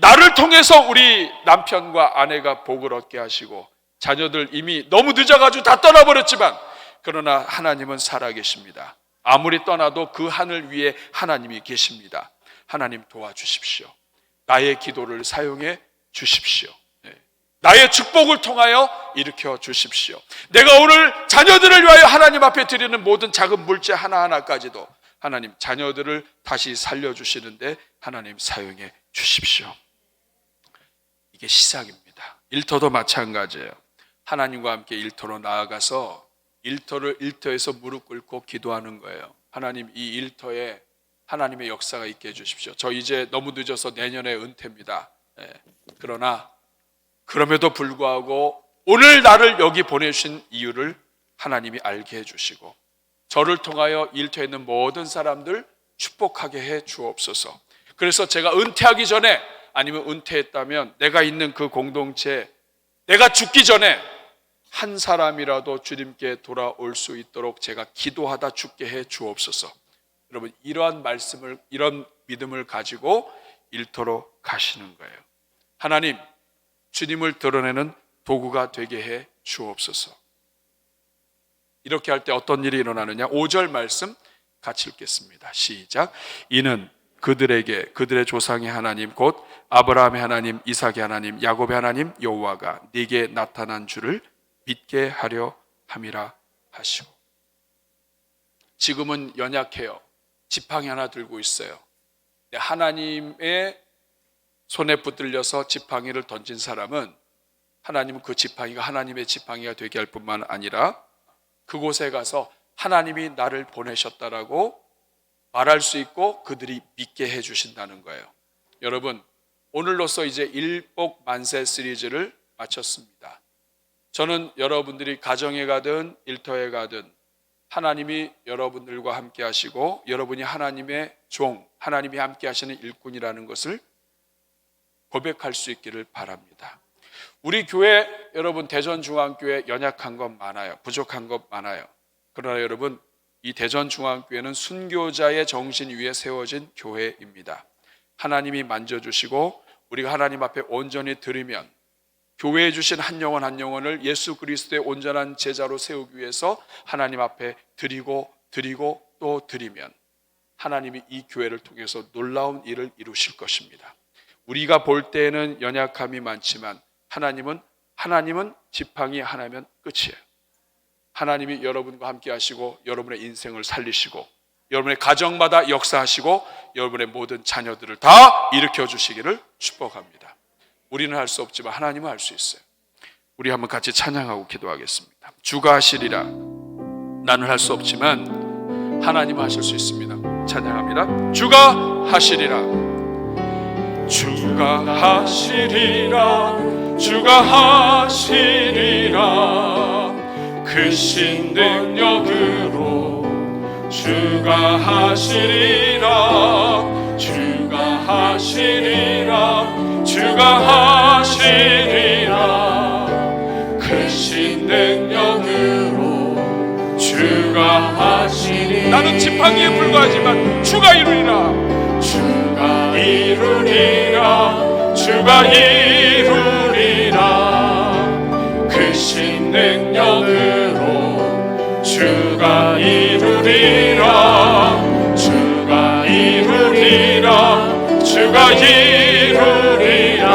나를 통해서 우리 남편과 아내가 복을 얻게 하시고, 자녀들 이미 너무 늦어가지고 다 떠나버렸지만 그러나 하나님은 살아계십니다. 아무리 떠나도 그 하늘 위에 하나님이 계십니다. 하나님 도와주십시오. 나의 기도를 사용해 주십시오. 나의 축복을 통하여 일으켜 주십시오. 내가 오늘 자녀들을 위하여 하나님 앞에 드리는 모든 작은 물질 하나하나까지도 하나님 자녀들을 다시 살려주시는데 하나님 사용해 주십시오. 이게 시작입니다. 일터도 마찬가지예요. 하나님과 함께 일터로 나아가서 일터에서 무릎 꿇고 기도하는 거예요. 하나님, 이 일터에 하나님의 역사가 있게 해주십시오. 저 이제 너무 늦어서 내년에 은퇴입니다. 그러나 그럼에도 불구하고 오늘 나를 여기 보내주신 이유를 하나님이 알게 해주시고 저를 통하여 일터에 있는 모든 사람들 축복하게 해 주옵소서. 그래서 제가 은퇴하기 전에, 아니면 은퇴했다면 내가 있는 그 공동체, 내가 죽기 전에 한 사람이라도 주님께 돌아올 수 있도록 제가 기도하다 죽게 해 주옵소서. 여러분, 이러한 말씀을, 이런 믿음을 가지고 일터로 가시는 거예요. 하나님, 주님을 드러내는 도구가 되게 해 주옵소서. 이렇게 할 때 어떤 일이 일어나느냐? 5절 말씀 같이 읽겠습니다. 시작. 이는 그들에게 그들의 조상의 하나님 곧 아브라함의 하나님, 이삭의 하나님, 야곱의 하나님 여호와가 네게 나타난 줄을 믿게 하려 함이라 하시고. 지금은 연약해요. 지팡이 하나 들고 있어요. 하나님의 손에 붙들려서 지팡이를 던진 사람은 하나님은 그 지팡이가 하나님의 지팡이가 되게 할 뿐만 아니라 그곳에 가서 하나님이 나를 보내셨다라고 말할 수 있고 그들이 믿게 해주신다는 거예요. 여러분, 오늘로써 이제 일복 만세 시리즈를 마쳤습니다. 저는 여러분들이 가정에 가든 일터에 가든 하나님이 여러분들과 함께 하시고 여러분이 하나님의 종, 하나님이 함께 하시는 일꾼이라는 것을 고백할 수 있기를 바랍니다. 우리 교회, 여러분 대전중앙교회 연약한 것 많아요. 부족한 것 많아요. 그러나 여러분, 이 대전중앙교회는 순교자의 정신 위에 세워진 교회입니다. 하나님이 만져주시고 우리가 하나님 앞에 온전히 드리면 교회에 주신 한 영혼 한 영혼을 예수 그리스도의 온전한 제자로 세우기 위해서 하나님 앞에 드리고 또 드리면 하나님이 이 교회를 통해서 놀라운 일을 이루실 것입니다. 우리가 볼 때에는 연약함이 많지만 하나님은 지팡이 하나면 끝이에요. 하나님이 여러분과 함께 하시고 여러분의 인생을 살리시고 여러분의 가정마다 역사하시고 여러분의 모든 자녀들을 다 일으켜 주시기를 축복합니다. 우리는 할 수 없지만 하나님은 할 수 있어요. 우리 한번 같이 찬양하고 기도하겠습니다. 주가 하시리라. 나는 할 수 없지만 하나님은 하실 수 있습니다. 찬양합니다. 주가 하시리라. 주가 하시리라. 주가 하시리라. 크신 능력으로 주가 하시리라. 주가 하시리라. 주가 하시리라. 크신 능력으로 주가 하시리라. 나는 지팡이에 불과하지만 주가 이루리라. 주가 이루리라. 주가 이루리라. 크신 능력으로 주가 이루리라. 주가 이루리라. 주가 이루리라.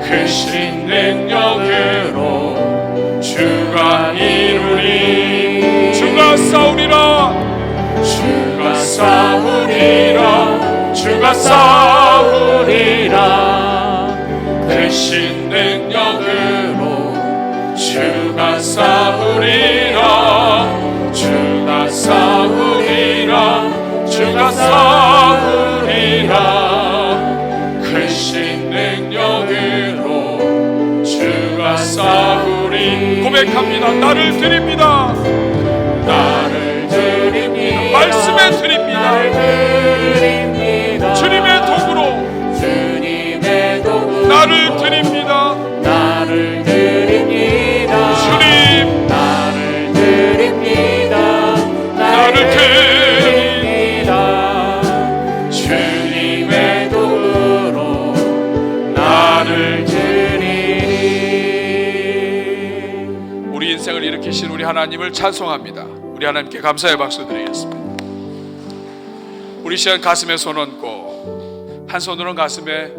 크신 능력으로 주가 이루리. 주가 싸우리라. 주가 싸우리라. 주가 싸우리라. 크신 능력으로 주가 싸우리라. 주가 싸우리라. 주가 싸우리라. 크신 능력으로 주가 싸우리. 고백합니다. 나를 드립니다. 나를 드립니다. 말씀에 드립니다. 주님의 도구로. 주님의 도구로 나를 드립니다. 나를 드립니다. 주님 나를 드립니다. 나를 드립니다. 주님의 도구로 나를 드리리. 우리 인생을 일으키신 우리 하나님을 찬송합니다. 우리 하나님께 감사의 박수 드리겠습니다. 우리 시간 가슴에 손 얹고 한 손으로는 가슴에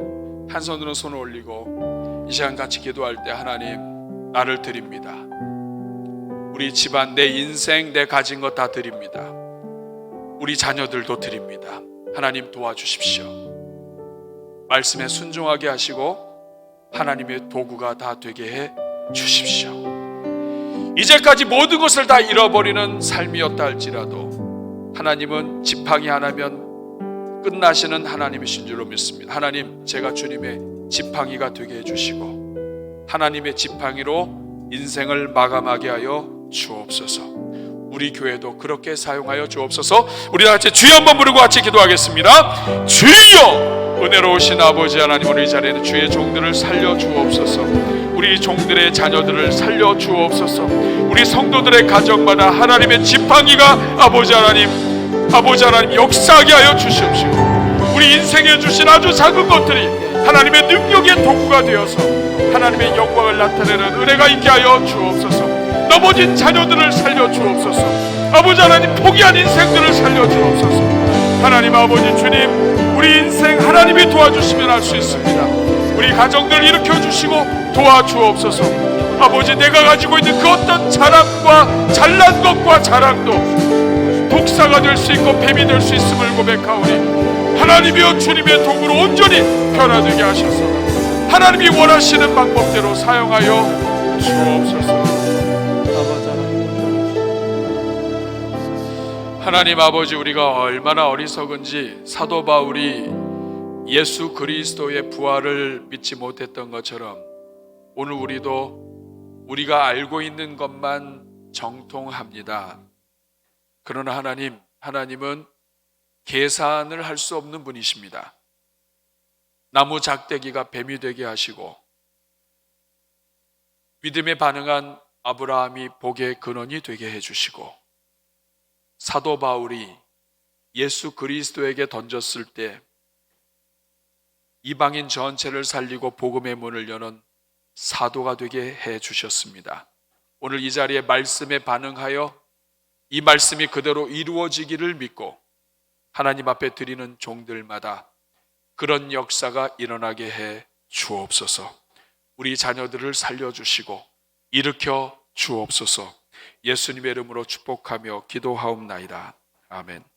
한 손으로는 손을 올리고 이 시간 같이 기도할 때 하나님 나를 드립니다. 우리 집안 내 인생 내 가진 것 다 드립니다. 우리 자녀들도 드립니다. 하나님 도와주십시오. 말씀에 순종하게 하시고 하나님의 도구가 다 되게 해 주십시오. 이제까지 모든 것을 다 잃어버리는 삶이었다 할지라도 하나님은 지팡이 하나면 끝나시는 하나님이신 줄로 믿습니다. 하나님, 제가 주님의 지팡이가 되게 해주시고 하나님의 지팡이로 인생을 마감하게 하여 주옵소서. 우리 교회도 그렇게 사용하여 주옵소서. 우리 다 같이 주여 한번 부르고 같이 기도하겠습니다. 주여! 은혜로우신 아버지 하나님, 오늘 이 자리에는 주의 종들을 살려 주옵소서. 우리 종들의 자녀들을 살려 주옵소서. 우리 성도들의 가정마다 하나님의 지팡이가 아버지 하나님 역사하게 하여 주시옵시고 우리 인생에 주신 아주 작은 것들이 하나님의 능력의 도구가 되어서 하나님의 영광을 나타내는 은혜가 있게 하여 주옵소서. 넘어진 자녀들을 살려 주옵소서. 아버지 하나님, 포기한 인생들을 살려 주옵소서. 하나님 아버지 주님, 우리 인생 하나님이 도와주시면 할 수 있습니다. 우리 가정들을 일으켜 주시고 도와주옵소서. 아버지, 내가 가지고 있는 그 어떤 자랑과 잘난 것과 자랑도 독사가 될 수 있고 뱀이 될 수 있음을 고백하오니 하나님이여 주님의 도구로 온전히 변화되게 하셔서 하나님이 원하시는 방법대로 사용하여 주옵소서. 하나님 아버지, 우리가 얼마나 어리석은지 사도 바울이 예수 그리스도의 부활을 믿지 못했던 것처럼 오늘 우리도 우리가 알고 있는 것만 정통합니다. 그러나 하나님은 계산을 할 수 없는 분이십니다. 나무 작대기가 뱀이 되게 하시고 믿음에 반응한 아브라함이 복의 근원이 되게 해주시고 사도 바울이 예수 그리스도에게 던졌을 때 이방인 전체를 살리고 복음의 문을 여는 사도가 되게 해주셨습니다. 오늘 이 자리에 말씀에 반응하여 이 말씀이 그대로 이루어지기를 믿고 하나님 앞에 드리는 종들마다 그런 역사가 일어나게 해 주옵소서. 우리 자녀들을 살려주시고 일으켜 주옵소서. 예수님의 이름으로 축복하며 기도하옵나이다. 아멘.